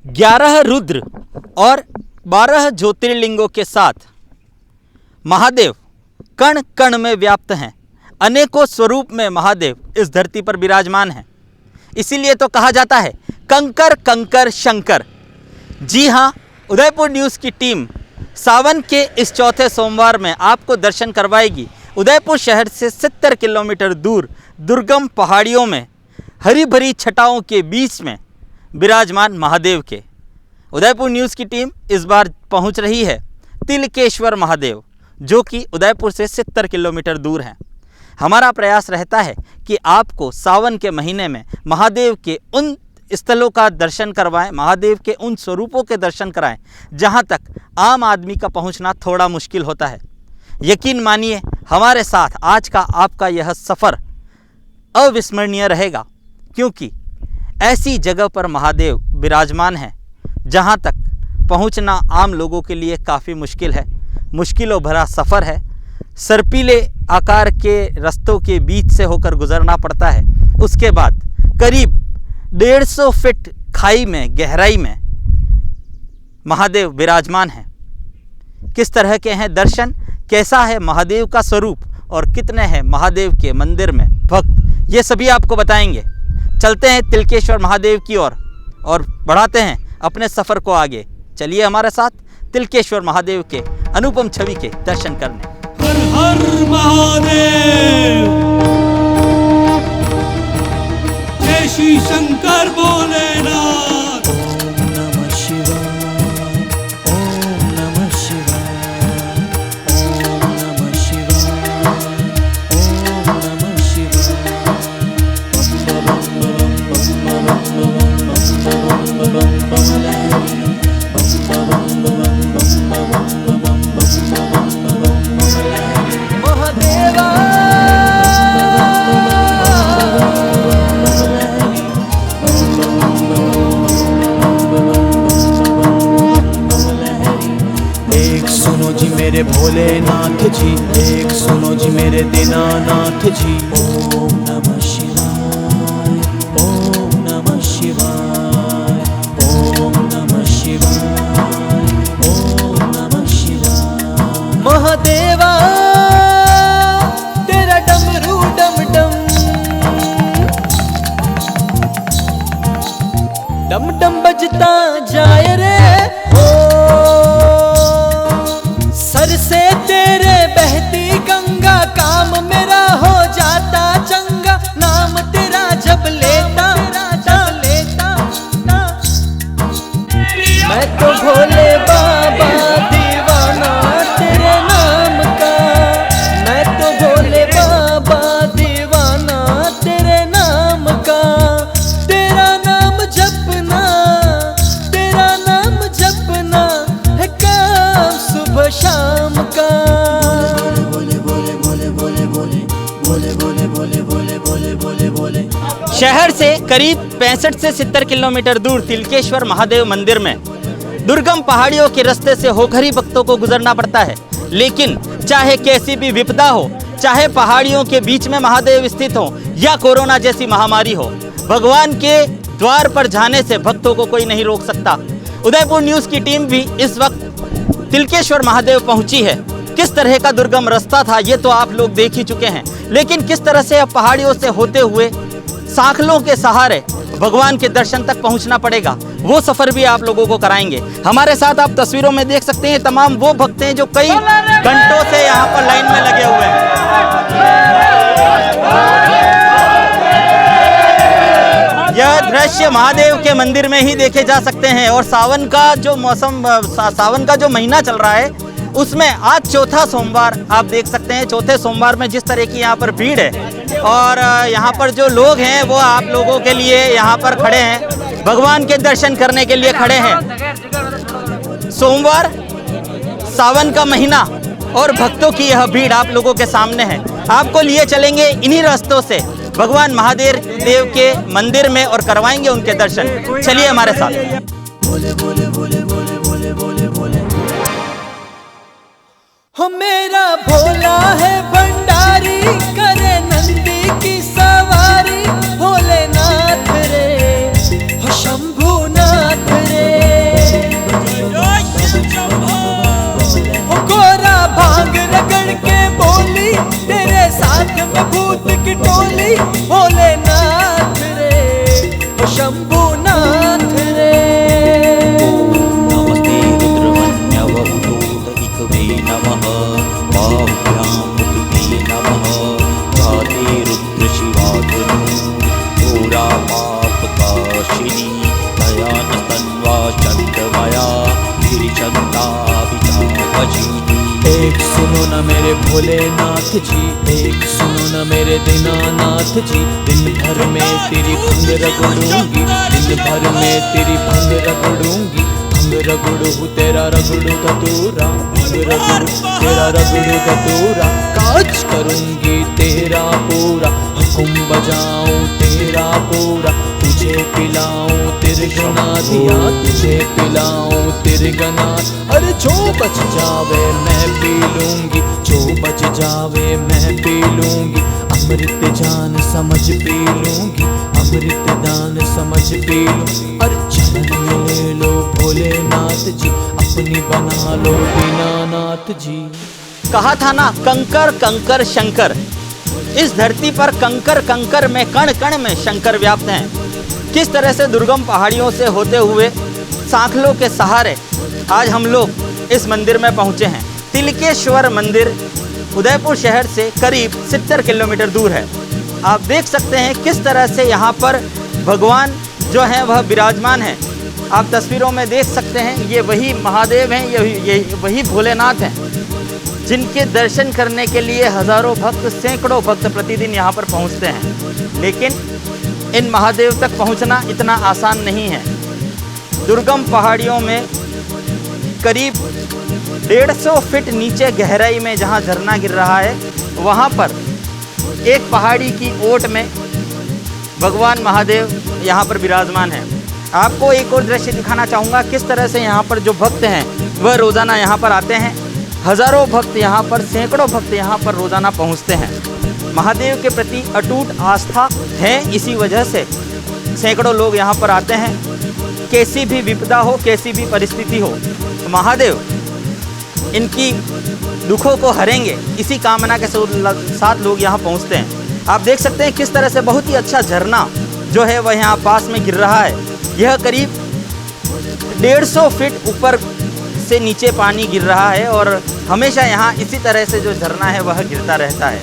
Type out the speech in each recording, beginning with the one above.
11 रुद्र और 12 ज्योतिर्लिंगों के साथ महादेव कण कण में व्याप्त हैं। अनेकों स्वरूप में महादेव इस धरती पर विराजमान हैं। इसीलिए तो कहा जाता है कंकर कंकर शंकर। जी हाँ, उदयपुर न्यूज़ की टीम सावन के इस चौथे सोमवार में आपको दर्शन करवाएगी उदयपुर शहर से 70 किलोमीटर दूर दुर्गम पहाड़ियों में हरी भरी छटाओं के बीच में विराजमान महादेव के। उदयपुर न्यूज़ की टीम इस बार पहुंच रही है तिलकेश्वर महादेव, जो कि उदयपुर से 70 किलोमीटर दूर हैं। हमारा प्रयास रहता है कि आपको सावन के महीने में महादेव के उन स्थलों का दर्शन करवाएं, महादेव के उन स्वरूपों के दर्शन कराएं जहां तक आम आदमी का पहुंचना थोड़ा मुश्किल होता है। यकीन मानिए, हमारे साथ आज का आपका यह सफ़र अविस्मरणीय रहेगा, क्योंकि ऐसी जगह पर महादेव विराजमान हैं जहां तक पहुंचना आम लोगों के लिए काफ़ी मुश्किल है। मुश्किलों भरा सफ़र है। सर्पीले आकार के रास्तों के बीच से होकर गुजरना पड़ता है। उसके बाद करीब 150 फीट खाई में, गहराई में महादेव विराजमान हैं। किस तरह के हैं दर्शन, कैसा है महादेव का स्वरूप और कितने हैं महादेव के मंदिर में भक्त, ये सभी आपको बताएंगे। चलते हैं तिलकेश्वर महादेव की ओर और बढ़ाते हैं अपने सफ़र को आगे। चलिए हमारे साथ तिलकेश्वर महादेव के अनुपम छवि के दर्शन करने। हर हर महादेव, जय श्री शंकर भोलेनाथ। ओम नमः शिवाय, ओम नमः शिवाय, ओम नमः शिवाय, ओम नमः शिवाय। महादेवा एक सुनो जी मेरे भोलेनाथ जी, एक सुनो जी मेरे दीनानाथ जी। ओम नमः शिवाय, ओम नमः शिवाय, ओम नमः शिवाय, ओम नमः शिवाय। महादेवा तेरा डमरू डम डम डम डम बजता जाए रे हो। सर से तेरे बहती गंगा, काम मेरा हो जाता चंगा। नाम तेरा जब लेता मैं तो भोले बाबा दीवाना तेरे नाम का। मैं तो भोले बाबा दीवाना तेरे नाम का। तेरा नाम जपना, तेरा नाम जपना है काम सुबह शाम का। बोले बोले बोले बोले बोले बोले बोले बोले बोले बोले बोले बोले। शहर से करीब 65 से 70 किलोमीटर दूर तिलकेश्वर महादेव मंदिर में दुर्गम पहाड़ियों के रास्ते से होकर ही भक्तों को गुजरना पड़ता है। लेकिन चाहे कैसी भी विपदा हो, चाहे पहाड़ियों के बीच में महादेव स्थित हो या कोरोना जैसी महामारी हो, भगवान के द्वार पर जाने से भक्तों को कोई नहीं रोक सकता। उदयपुर न्यूज़ की टीम भी इस वक्त तिलकेश्वर महादेव पहुंची है। किस तरह का दुर्गम रास्ता था ये तो आप लोग देख ही चुके हैं, लेकिन किस तरह से अब पहाड़ियों से होते हुए सांखलों के सहारे भगवान के दर्शन तक पहुंचना पड़ेगा, वो सफ़र भी आप लोगों को कराएंगे। हमारे साथ आप तस्वीरों में देख सकते हैं तमाम वो भक्त हैं जो कई घंटों से यहाँ पर लाइन में लगे हुए हैं। यह दृश्य महादेव के मंदिर में ही देखे जा सकते हैं। और सावन का जो मौसम, सावन का जो महीना चल रहा है, उसमें आज चौथा सोमवार आप देख सकते हैं। चौथे सोमवार में जिस तरह की यहाँ पर भीड़ है और यहाँ पर जो लोग हैं वो आप लोगों के लिए यहाँ पर खड़े हैं, भगवान के दर्शन करने के लिए खड़े हैं। सोमवार, सावन का महीना और भक्तों की यह भीड़ आप लोगों के सामने है। आपको लिए चलेंगे इन्हीं रास्तों से भगवान महादेव के मंदिर में और करवाएंगे उनके दर्शन। चलिए हमारे साथ। बोले बोले बोले बोले बोले बोले बोले। हो मेरा भोला है भंडारी, करे नंदी की सवारी। भोलेनाथ रे, हो शंभुनाथ रे। शंभुनाथ रे। नमस्ते रुद्रमन्यवभूत इकवे नमः बाहुभ्यां मुतुभे नमः जाते रुद्र शिवातनु घोरा पापकाशिनी भयानस्तन्वा चन्द्रमया गिरिचन्दाभिचापची। एक सुनो न मेरे भोलेनाथ जी, एक सुनो न मेरे दीनानाथ जी। दिन भर में तेरी भंग रगड़ूंगी, दिन भर में तेरी भंग रगड़ूंगी। भंग रगड़ू तेरा रगड़ू धतूरा, भंग रगड़ू तेरा रगड़ू धतूरा। काज करूंगी तेरा पूरा, हुकुम बजाऊं तेरा पूरा। तुझे पिलाऊं तिरगना दिया, तुझे पिलाऊं तिरगना। अरे जो बच जावे मैं पी लूंगी, जो बच जावे मैं पी लूंगी। अमृत जान समझ पी लूंगी, अमृत दान समझ पी लूंगी। अरे चरण में ले लो भोलेनाथ जी, अपनी बना लो दीनानाथ जी। कहा था ना कंकर कंकर शंकर। इस धरती पर कंकर कंकर में कण कण में शंकर व्याप्त हैं। किस तरह से दुर्गम पहाड़ियों से होते हुए सांखलों के सहारे आज हम लोग इस मंदिर में पहुंचे हैं। तिलकेश्वर मंदिर उदयपुर शहर से करीब 70 किलोमीटर दूर है। आप देख सकते हैं किस तरह से यहाँ पर भगवान जो हैं वह विराजमान हैं। आप तस्वीरों में देख सकते हैं ये वही महादेव हैं, ये वही भोलेनाथ हैं जिनके दर्शन करने के लिए हजारों भक्त, सैकड़ों भक्त प्रतिदिन यहाँ पर पहुँचते हैं। लेकिन इन महादेव तक पहुँचना इतना आसान नहीं है। दुर्गम पहाड़ियों में करीब 150 फीट नीचे गहराई में जहाँ झरना गिर रहा है, वहाँ पर एक पहाड़ी की ओट में भगवान महादेव यहाँ पर विराजमान है। आपको एक और दृश्य दिखाना चाहूँगा किस तरह से यहाँ पर जो भक्त हैं वह रोज़ाना यहाँ पर आते हैं। हज़ारों भक्त यहाँ पर, सैकड़ों भक्त यहाँ पर रोज़ाना पहुँचते हैं। महादेव के प्रति अटूट आस्था है, इसी वजह से सैकड़ों लोग यहाँ पर आते हैं। कैसी भी विपदा हो, कैसी भी परिस्थिति हो, महादेव इनकी दुखों को हरेंगे, इसी कामना के साथ लोग यहाँ पहुँचते हैं। आप देख सकते हैं किस तरह से बहुत ही अच्छा झरना जो है वह यहाँ पास में गिर रहा है। यह करीब 150 फीट ऊपर से नीचे पानी गिर रहा है और हमेशा यहाँ इसी तरह से जो झरना है वह गिरता रहता है।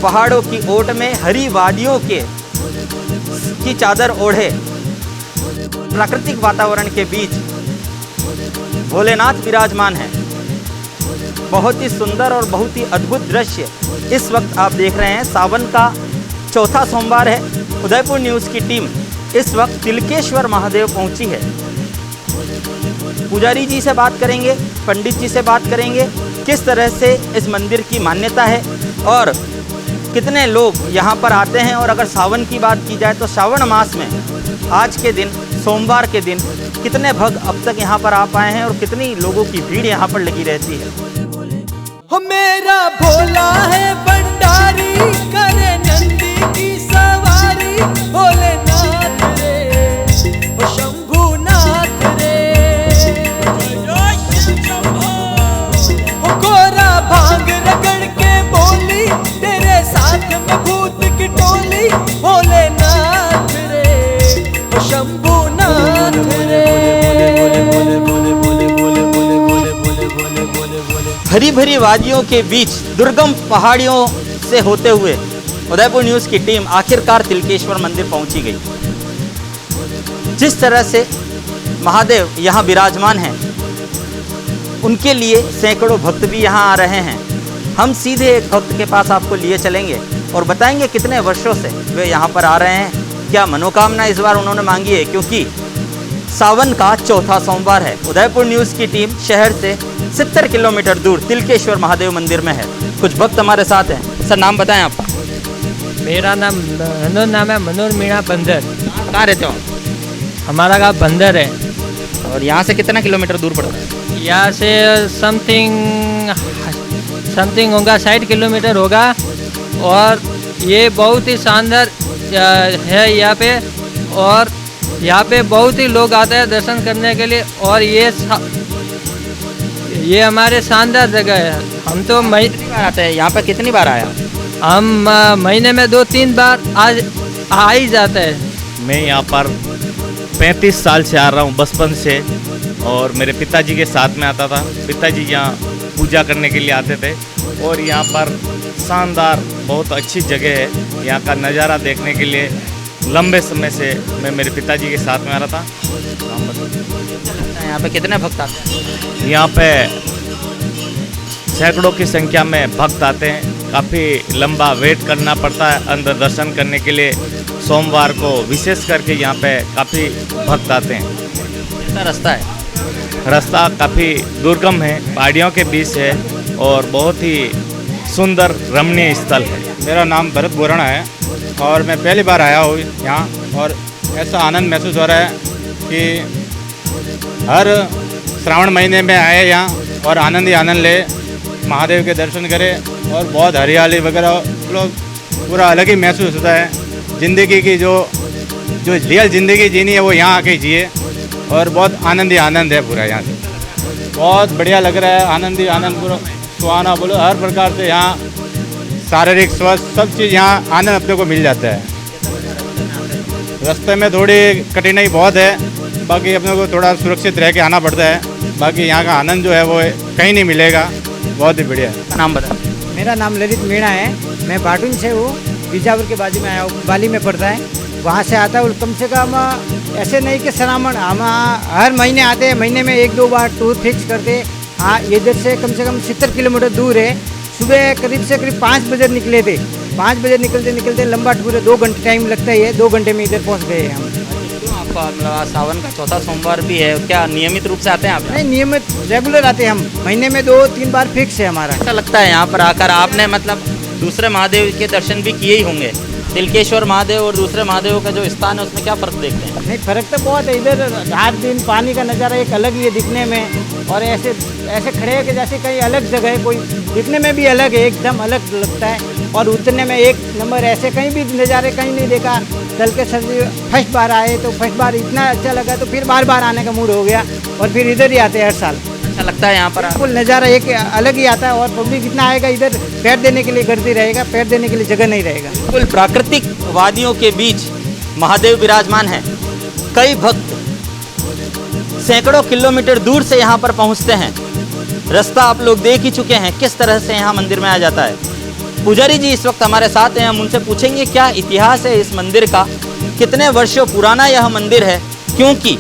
पहाड़ों की ओट में हरी वादियों की चादर ओढ़े प्राकृतिक वातावरण के बीच भोलेनाथ विराजमान है। बहुत ही सुंदर और बहुत ही अद्भुत दृश्य इस वक्त आप देख रहे हैं। सावन का चौथा सोमवार है। उदयपुर न्यूज़ की टीम इस वक्त तिलकेश्वर महादेव पहुंची है। पुजारी जी से बात करेंगे, पंडित जी से बात करेंगे किस तरह से इस मंदिर की मान्यता है और कितने लोग यहाँ पर आते हैं। और अगर सावन की बात की जाए तो श्रावण मास में आज के दिन, सोमवार के दिन, कितने भक्त अब तक यहाँ पर आ पाए हैं और कितनी लोगों की भीड़ यहाँ पर लगी रहती है। हो मेरा भोला है भंडारी, करे नंदी की सवारी। भोलेनाथ रे, ओ शंभुनाथ रे। ओ गोरा भांग रगड़ के बोली, तेरे साथ में भूत की टोली। भोलेनाथ रे, ओ शंभुनाथ रे। हरी भरी वादियों के बीच दुर्गम पहाड़ियों से होते हुए उदयपुर न्यूज़ की टीम आखिरकार तिलकेश्वर मंदिर पहुंची गई। जिस तरह से महादेव यहाँ विराजमान हैं, उनके लिए सैकड़ों भक्त भी यहाँ आ रहे हैं। हम सीधे एक भक्त के पास आपको लिए चलेंगे और बताएंगे कितने वर्षों से वे यहाँ पर आ रहे हैं, क्या मनोकामना इस बार उन्होंने मांगी है, क्योंकि सावन का चौथा सोमवार है। उदयपुर न्यूज़ की टीम शहर से 70 किलोमीटर दूर तिलकेश्वर महादेव मंदिर में है। कुछ भक्त हमारे साथ हैं। सर, नाम बताएं आप। मेरा नाम है मनोर मीणा बंदर। कहाँ रहते हो? हमारा गाँव बंदर है और यहाँ से कितना किलोमीटर दूर पड़ता है? यहाँ से समथिंग होगा 60 किलोमीटर होगा। और ये बहुत ही शानदार है यहाँ पे, और यहाँ पे बहुत ही लोग आते हैं दर्शन करने के लिए। और ये हमारे शानदार जगह है। हम तो कितनी बार आते हैं यहाँ पे? कितनी बार आया? हम महीने में 2-3 बार आज आ ही जाते हैं। मैं यहाँ पर 35 साल से आ रहा हूँ, बचपन से। और मेरे पिताजी के साथ में आता था। पिताजी यहाँ पूजा करने के लिए आते थे। और यहाँ पर शानदार बहुत अच्छी जगह है। यहाँ का नज़ारा देखने के लिए लंबे समय से मैं मेरे पिताजी के साथ में आ रहा था। यहाँ पे कितने भक्त आते हैं? यहाँ पे सैकड़ों की संख्या में भक्त आते हैं। काफ़ी लंबा वेट करना पड़ता है अंदर दर्शन करने के लिए। सोमवार को विशेष करके यहाँ पे काफ़ी भक्त आते हैं। कैसा रास्ता है? रास्ता काफ़ी दुर्गम है, पहाड़ियों के बीच है और बहुत ही सुंदर रमणीय स्थल है। मेरा नाम भरत बोराना है और मैं पहली बार आया हूँ यहाँ, और ऐसा आनंद महसूस हो रहा है कि हर श्रावण महीने में आए यहाँ और आनंद ही आनंद ले, महादेव के दर्शन करें। और बहुत हरियाली वगैरह मतलब पूरा अलग ही महसूस होता है। ज़िंदगी की जो रियल ज़िंदगी जीनी है वो यहाँ आके जिए, और बहुत आनंद ही आनंद है पूरा यहाँ से। बहुत बढ़िया लग रहा है, आनंद ही आनंद पूरा सुहाना बोलो हर प्रकार से। यहाँ शारीरिक स्वास्थ्य सब चीज़ यहाँ आनंद अपने को मिल जाता है। रास्ते में थोड़ी कठिनाई बहुत है, बाकी अपने को थोड़ा सुरक्षित रह के आना पड़ता है। बाकी यहाँ का आनंद जो है वो कहीं नहीं मिलेगा, बहुत ही बढ़िया है। नाम बता। मेरा नाम ललित मीणा है। मैं बाटून से हूँ, बीजापुर के बाजू में आया हूँ, बाली में पड़ता है। वहाँ से आता हूँ। कम से कम ऐसे नहीं कि श्रावण, हम हर महीने आते हैं, महीने में 1-2 बार टूर फिक्स करते। हाँ, इधर से कम 70 किलोमीटर दूर है। सुबह करीब से करीब 5 बजे निकले थे। 5 बजे निकलते लंबा टूर है, 2 घंटे टाइम लगता ही है। 2 घंटे में इधर पहुँच गए हम। आपका मतलब सावन का चौथा सोमवार भी है, क्या नियमित रूप से आते हैं आप? नहीं, नियमित रेगुलर आते हैं हम। महीने में 2-3 बार फिक्स है हमारा। ऐसा लगता है यहाँ पर आकर आपने मतलब दूसरे महादेव के दर्शन भी किए ही होंगे। तिलकेश्वर महादेव और दूसरे महादेव का जो स्थान है उसमें क्या फ़र्क देखते हैं? नहीं, फ़र्क तो बहुत है। इधर रात दिन पानी का नज़ारा एक अलग ही है दिखने में, और ऐसे खड़े है कि जैसे कहीं अलग जगह है, कोई दिखने में भी अलग है, एकदम अलग लगता है। और उतरने में एक नंबर, ऐसे कहीं भी नज़ारे कहीं नहीं देखा। चल के सर्दी फर्स्ट बार आए तो फर्स्ट बार इतना अच्छा लगा तो फिर बार बार आने का मूड हो गया, और फिर इधर ही आते हैं हर साल। अच्छा लगता है यहाँ पर? बिल्कुल, नज़ारा एक अलग ही आता है। और पब्लिक इतना आएगा, इधर पैर देने के लिए गर्दी रहेगा, पैर देने के लिए जगह नहीं रहेगा। बिल्कुल प्राकृतिक वादियों के बीच महादेव विराजमान है। कई भक्त सैकड़ों किलोमीटर दूर से यहाँ पर पहुँचते हैं। रास्ता आप लोग देख ही चुके हैं किस तरह से यहाँ मंदिर में आ जाता है। पुजारी जी इस वक्त हमारे साथ हैं, हम उनसे पूछेंगे क्या इतिहास है इस मंदिर का, कितने वर्षों पुराना यह मंदिर है, क्योंकि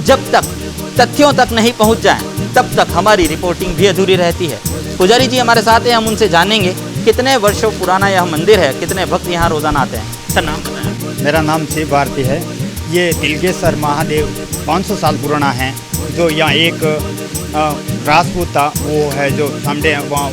जब तक तथ्यों तक नहीं पहुँच जाएं तब तक हमारी रिपोर्टिंग भी अधूरी रहती है। पुजारी जी हमारे साथ हैं, हम उनसे जानेंगे कितने वर्षों पुराना यह मंदिर है, कितने भक्त यहाँ रोजाना आते हैं। सर नाम बताएं। मेरा नाम शिव भारती है। ये तिलकेश्वर महादेव 500 साल पुराना है। जो यहाँ एक राजपूत था, वो है जो सामने वहाँ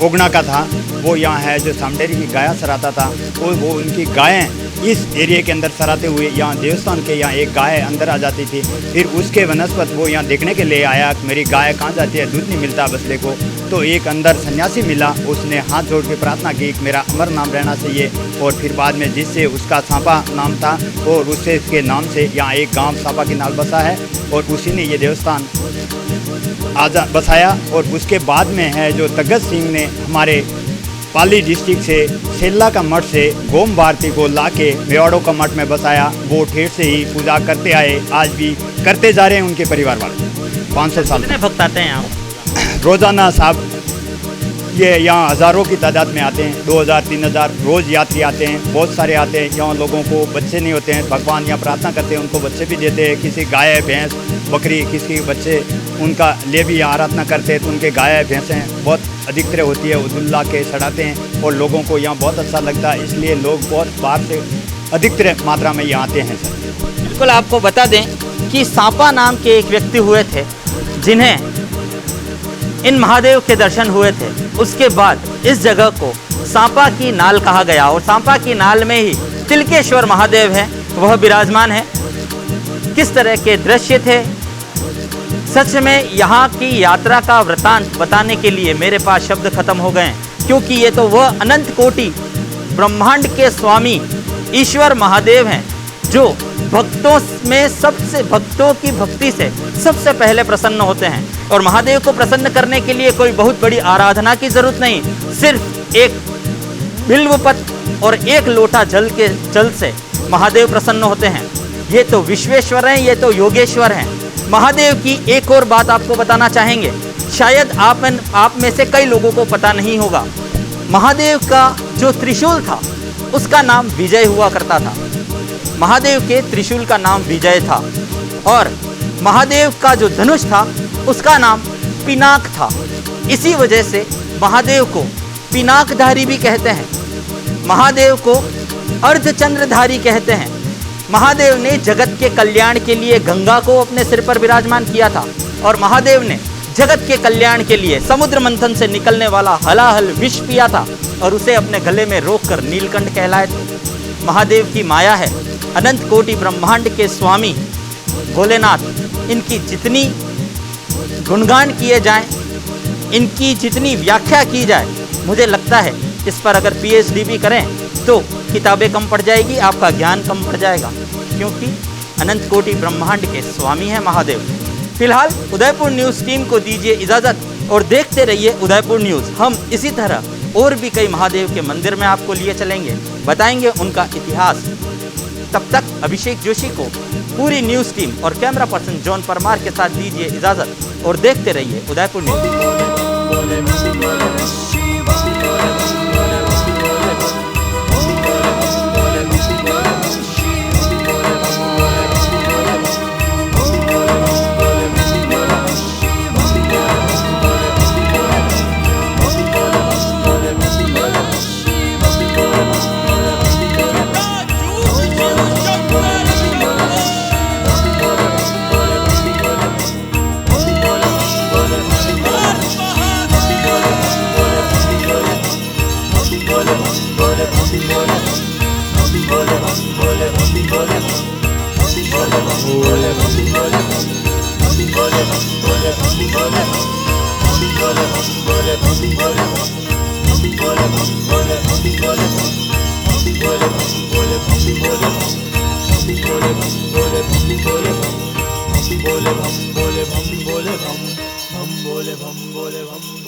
ओगना का था, वो यहाँ है जो सामडेरी की गाय सराता था। और वो उनकी गायें इस एरिया के अंदर सराते हुए यहाँ देवस्थान के यहाँ एक गाय अंदर आ जाती थी। फिर उसके वनस्पत वो यहाँ देखने के लिए आया कि मेरी गाय कहाँ जाती है, दूध नहीं मिलता बछड़े को। तो एक अंदर सन्यासी मिला, उसने हाथ जोड़ के प्रार्थना की कि मेरा अमर नाम रहना चाहिए। और फिर बाद में जिससे उसका सांपा नाम था, और उससे इसके नाम से यहाँ एक गाँव सांपा की नाल बसा है, और उसी ने ये देवस्थान आजा बसाया। और उसके बाद में है जो तगत सिंह ने हमारे पाली डिस्ट्रिक्ट से सेल्ला का मठ से गोम भारती को लाके मेवाड़ों का मठ में बसाया। वो ठेठ से ही पूजा करते आए, आज भी करते जा रहे हैं उनके परिवार वाले 500 साल। कितने भक्त आते हैं यहाँ रोज़ाना साहब ये यहाँ हज़ारों की तादाद में आते हैं, 2000-3000 रोज़ यात्री आते हैं, बहुत सारे आते हैं। यहाँ लोगों को बच्चे नहीं होते हैं, भगवान यहाँ प्रार्थना करते हैं, उनको बच्चे भी देते हैं। किसी गाय भैंस बकरी किसी बच्चे उनका ले भी यहाँ आराधना करते हैं, तो उनके गाय भैंसें बहुत अधिकतर होती है, उदुल्ला के चढ़ाते हैं। और लोगों को यहाँ बहुत अच्छा लगता है, इसलिए लोग बहुत बाहर से अधिकतर मात्रा में यहाँ आते हैं सर। बिल्कुल आपको बता दें कि सांपा नाम के एक व्यक्ति हुए थे जिन्हें इन महादेव के दर्शन हुए थे। उसके बाद इस जगह को सांपा की नाल कहा गया, और सांपा की नाल में ही तिलकेश्वर महादेव है, वह विराजमान है। किस तरह के दृश्य थे, सच में यहाँ की यात्रा का वृतांत बताने के लिए मेरे पास शब्द खत्म हो गए, क्योंकि ये तो वह अनंत कोटि ब्रह्मांड के स्वामी ईश्वर महादेव हैं जो भक्तों में भक्तों की भक्ति से सबसे पहले प्रसन्न होते हैं। और महादेव को प्रसन्न करने के लिए कोई बहुत बड़ी आराधना की जरूरत नहीं, सिर्फ एक बिल्व पत्र और एक लोटा जल से महादेव प्रसन्न होते हैं। ये तो विश्वेश्वर हैं, ये तो योगेश्वर हैं। महादेव की एक और बात आपको बताना चाहेंगे, शायद आप में से कई लोगों को पता नहीं होगा। महादेव का जो त्रिशूल था उसका नाम विजय हुआ करता था। महादेव के त्रिशूल का नाम विजय था और महादेव का जो धनुष था उसका नाम पिनाक था। इसी वजह से महादेव को पिनाकधारी भी कहते हैं। महादेव को अर्धचंद्रधारी कहते हैं। महादेव ने जगत के कल्याण के लिए गंगा को अपने सिर पर विराजमान किया था और महादेव ने जगत के कल्याण के लिए समुद्र मंथन से निकलने वाला हलाहल विष पिया था और उसे अपने गले में रोककर नीलकंठ कहलाए थे। महादेव की माया है, अनंत कोटि ब्रह्मांड के स्वामी भोलेनाथ। इनकी जितनी गुणगान किए जाएं, इनकी जितनी व्याख्या की जाए, मुझे लगता है इस पर अगर पीएचडी भी करें तो किताबें कम पड़ जाएगी, आपका ज्ञान कम पड़ जाएगा, क्योंकि अनंत कोटि ब्रह्मांड के स्वामी हैं महादेव। फिलहाल उदयपुर न्यूज़ टीम को दीजिए इजाज़त और देखते रहिए उदयपुर न्यूज़। हम इसी तरह और भी कई महादेव के मंदिर में आपको लिए चलेंगे, बताएंगे उनका इतिहास। तब तक अभिषेक जोशी को पूरी न्यूज़ टीम और कैमरा पर्सन जॉन परमार के साथ दीजिए इजाज़त और देखते रहिए उदयपुर न्यूज़। भोले बम